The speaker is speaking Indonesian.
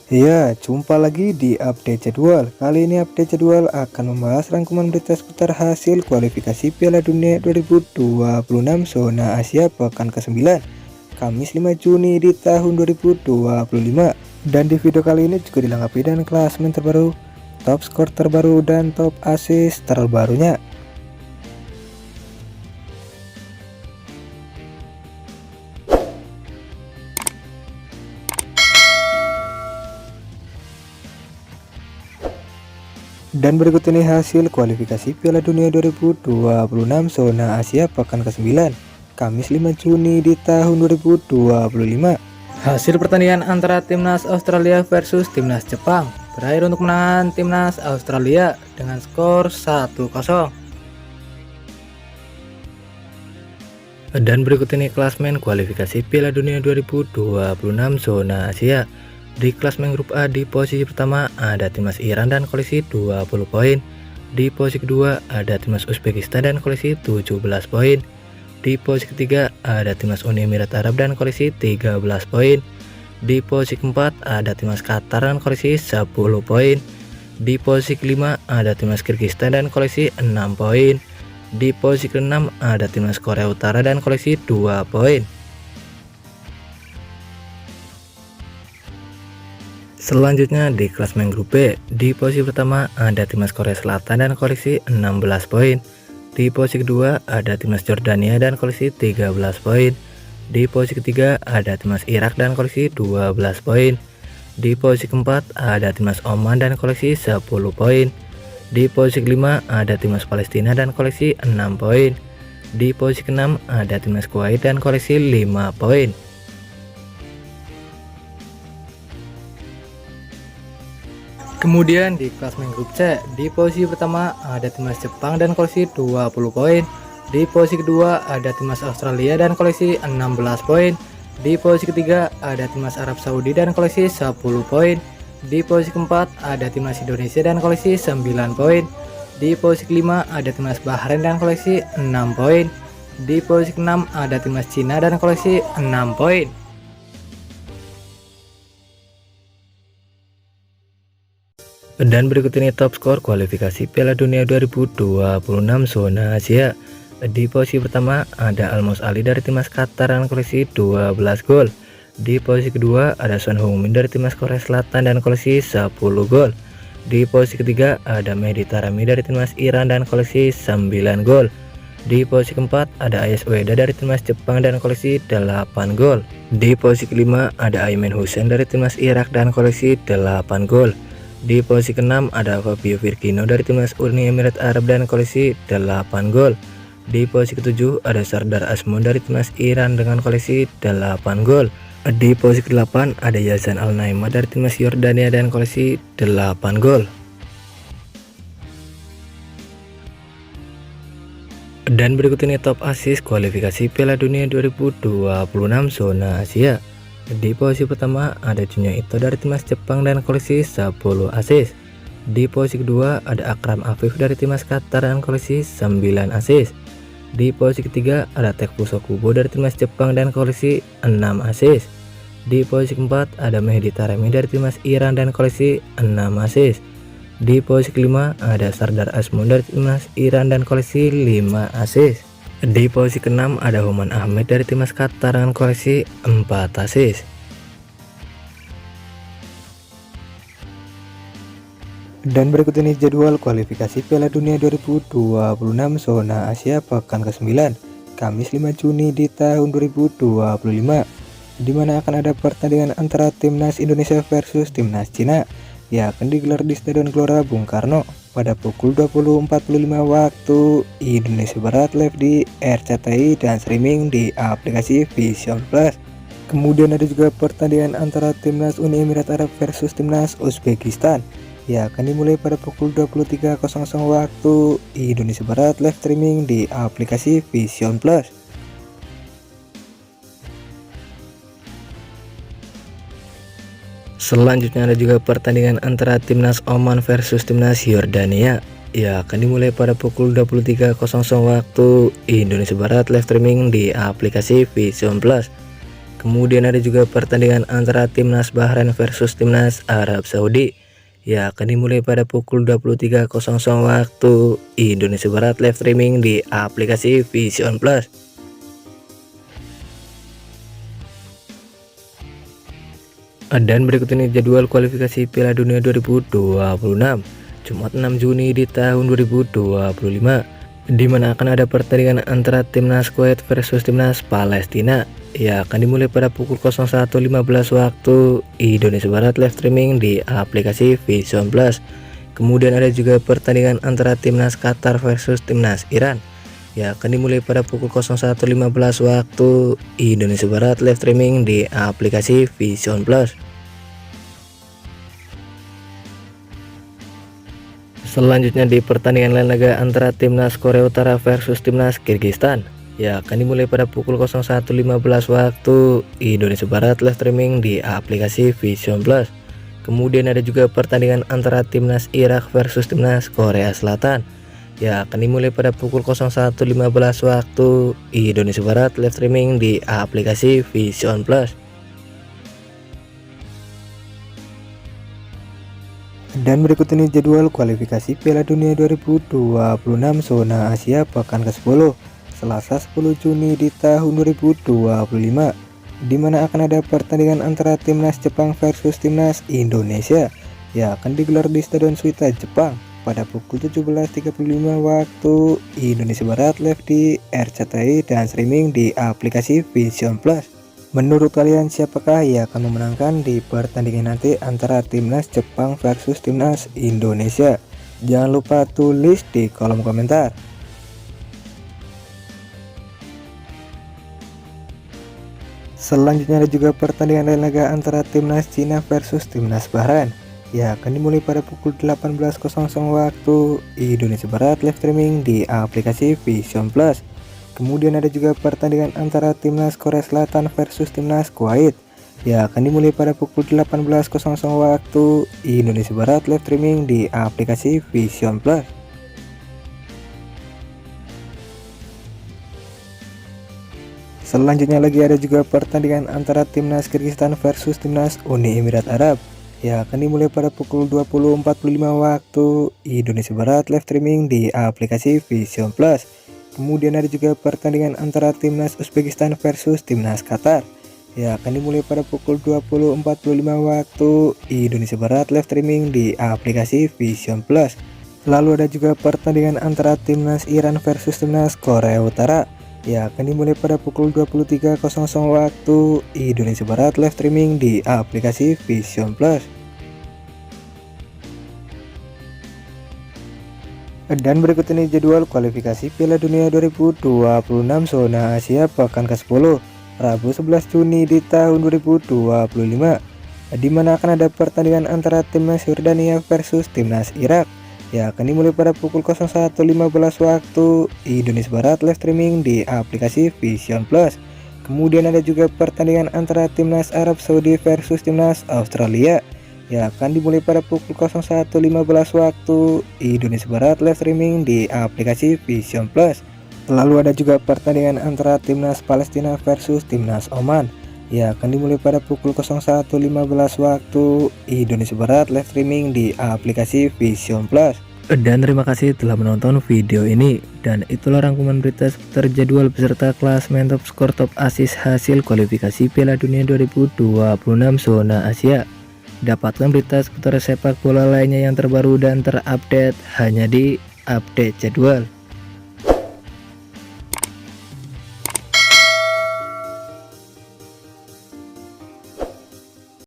Ya, jumpa lagi di update jadwal. Kali ini update jadwal akan membahas rangkuman berita seputar hasil kualifikasi Piala Dunia 2026 zona Asia pekan ke-9, Kamis 5 Juni di tahun 2025. Dan di video kali ini juga dilengkapi dengan klasemen terbaru, top skor terbaru, dan top assist terbarunya. Dan berikut ini hasil kualifikasi Piala Dunia 2026 zona Asia pekan ke-9, Kamis 5 Juni di tahun 2025. Hasil pertandingan antara timnas Australia versus timnas Jepang berakhir untuk kemenangan timnas Australia dengan skor 1-0. Dan berikut ini klasemen kualifikasi Piala Dunia 2026 zona Asia. Di klasemen grup A di posisi pertama ada timnas Iran dan koleksi 20 poin. Di posisi kedua ada timnas Uzbekistan dan koleksi 17 poin. Di posisi ketiga ada timnas Uni Emirat Arab dan koleksi 13 poin. Di posisi keempat ada timnas Qatar dan koleksi 10 poin. Di posisi kelima ada timnas Kyrgyzstan dan koleksi 6 poin. Di posisi keenam ada timnas Korea Utara dan koleksi 2 poin. Selanjutnya di klasemen grup B, di posisi pertama ada timnas Korea Selatan dan koleksi 16 poin. Di posisi kedua ada timnas Jordania dan koleksi 13 poin. Di posisi ketiga ada timnas Irak dan koleksi 12 poin. Di posisi keempat ada timnas Oman dan koleksi 10 poin. Di posisi kelima ada timnas Palestina dan koleksi 6 poin. Di posisi keenam ada timnas Kuwait dan koleksi 5 poin. Kemudian di klasemen grup C, di posisi pertama ada timnas Jepang dan koleksi 20 poin. Di posisi kedua ada timnas Australia dan koleksi 16 poin. Di posisi ketiga ada timnas Arab Saudi dan koleksi 10 poin. Di posisi keempat ada timnas Indonesia dan koleksi 9 poin. Di posisi kelima ada timnas Bahrain dan koleksi 6 poin. Di posisi keenam ada timnas Cina dan koleksi 6 poin. Dan berikut ini top skor kualifikasi Piala Dunia 2026 zona Asia. Di posisi pertama ada Almos Ali dari timnas Qatar dengan koleksi 12 gol. Di posisi kedua ada Son Heung-min dari timnas Korea Selatan dan koleksi 10 gol. Di posisi ketiga ada Mehdi Taremi dari timnas Iran dan koleksi 9 gol. Di posisi keempat ada Ayaz Ueda dari timnas Jepang dan koleksi 8 gol. Di posisi kelima ada Ayman Hussein dari timnas Irak dan koleksi 8 gol. Di posisi keenam ada Fabio Firmino dari timnas Uni Emirat Arab dan koleksi 8 gol. Di posisi ketujuh ada Sardar Azmoun dari timnas Iran dengan koleksi 8 gol. Di posisi ke-8 ada Yazan Al-Naima dari timnas Yordania dan koleksi 8 gol. Dan berikut ini top assist kualifikasi Piala Dunia 2026 zona Asia. Di posisi pertama ada Junya Ito dari timnas Jepang dan koleksi 10 assist. Di posisi kedua ada Akram Afif dari timnas Qatar dan koleksi 9 assist. Di posisi ketiga ada Takefusa Kubo dari timnas Jepang dan koleksi 6 assist. Di posisi keempat ada Mehdi Taremi dari timnas Iran dan koleksi 6 assist. Di posisi kelima ada Sardar Azmoun dari timnas Iran dan koleksi 5 assist. Di posisi keenam ada Human Ahmed dari timnas Qatar dengan koleksi 4 assist. Dan berikut ini jadwal kualifikasi Piala Dunia 2026 zona Asia pekan ke-9, Kamis 5 Juni di tahun 2025, di mana akan ada pertandingan antara timnas Indonesia versus timnas Cina yang akan digelar di Stadion Gelora Bung Karno pada pukul 20.45 waktu Indonesia Barat, live di RCTI dan streaming di aplikasi Vision Plus. Kemudian ada juga pertandingan antara timnas Uni Emirat Arab versus timnas Uzbekistan yang akan dimulai pada pukul 23.00 waktu Indonesia Barat, live streaming di aplikasi Vision Plus. Selanjutnya ada juga pertandingan antara timnas Oman versus timnas Yordania yang akan dimulai pada pukul 23.00 waktu Indonesia Barat, live streaming di aplikasi Vision Plus. Kemudian ada juga pertandingan antara timnas Bahrain versus timnas Arab Saudi. Ya, akan dimulai pada pukul 23.00 waktu Indonesia Barat, live streaming di aplikasi Vision Plus. Dan berikut ini jadwal kualifikasi Piala Dunia 2026 Jumat 6 Juni di tahun 2025, di mana akan ada pertandingan antara timnas Kuwait versus timnas Palestina. Ya, akan dimulai pada pukul 01.15 waktu Indonesia Barat, live streaming di aplikasi Vision Plus. Kemudian ada juga pertandingan antara timnas Qatar versus timnas Iran. Ya, akan dimulai pada pukul 01.15 waktu Indonesia Barat, live streaming di aplikasi Vision Plus. Selanjutnya di pertandingan lain laga antara timnas Korea Utara versus timnas Kyrgyzstan. Ya, akan dimulai pada pukul 01.15 waktu Indonesia Barat, live streaming di aplikasi Vision Plus. Kemudian ada juga pertandingan antara timnas Irak versus timnas Korea Selatan. Ya, akan dimulai pada pukul 01.15 waktu Indonesia Barat, live streaming di aplikasi Vision Plus. Dan berikut ini jadwal kualifikasi Piala Dunia 2026 zona Asia pekan ke-10 Selasa 10 Juni di tahun 2025, di mana akan ada pertandingan antara timnas Jepang versus timnas Indonesia. Ya, akan digelar di Stadion Suita Jepang pada pukul 17.35 waktu Indonesia Barat, live di RCTI dan streaming di aplikasi Vision Plus. Menurut kalian siapakah yang akan memenangkan di pertandingan nanti antara timnas Jepang versus timnas Indonesia? Jangan lupa tulis di kolom komentar. Selanjutnya ada juga pertandingan lain laga antara timnas Cina versus timnas Bahrain. Ya, akan dimulai pada pukul 18.00 waktu Indonesia Barat, live streaming di aplikasi Vision Plus. Kemudian ada juga pertandingan antara timnas Korea Selatan versus timnas Kuwait. Ya, akan dimulai pada pukul 18.00 waktu Indonesia Barat, live streaming di aplikasi Vision Plus. Selanjutnya lagi ada juga pertandingan antara timnas Kyrgyzstan versus timnas Uni Emirat Arab. Ya, akan dimulai pada pukul 20.45 waktu Indonesia Barat, live streaming di aplikasi Vision Plus. Kemudian ada juga pertandingan antara timnas Uzbekistan versus timnas Qatar. Ya, akan dimulai pada pukul 20.45 waktu Indonesia Barat, live streaming di aplikasi Vision Plus. Lalu ada juga pertandingan antara timnas Iran versus timnas Korea Utara. Ya, akan dimulai pada pukul 23.00 waktu Indonesia Barat, live streaming di aplikasi Vision Plus. Dan berikut ini jadwal kualifikasi Piala Dunia 2026 zona Asia pekan ke-10 Rabu 11 Juni di tahun 2025, di mana akan ada pertandingan antara timnas Yordania versus timnas Irak. Ya, akan dimulai pada pukul 01.15 waktu Indonesia Barat, live streaming di aplikasi Vision Plus. Kemudian ada juga pertandingan antara timnas Arab Saudi versus timnas Australia. Ya, akan dimulai pada pukul 01.15 waktu Indonesia Barat, live streaming di aplikasi Vision Plus. Lalu ada juga pertandingan antara timnas Palestina versus timnas Oman. Ya, akan dimulai pada pukul 01.15 waktu Indonesia Barat, live streaming di aplikasi Vision Plus. Dan terima kasih telah menonton video ini. Dan itulah rangkuman berita seputar jadwal beserta klasmen top skor top assist hasil kualifikasi Piala Dunia 2026 zona Asia. Dapatkan berita seputar sepak bola lainnya yang terbaru dan terupdate hanya di Update Jadwal.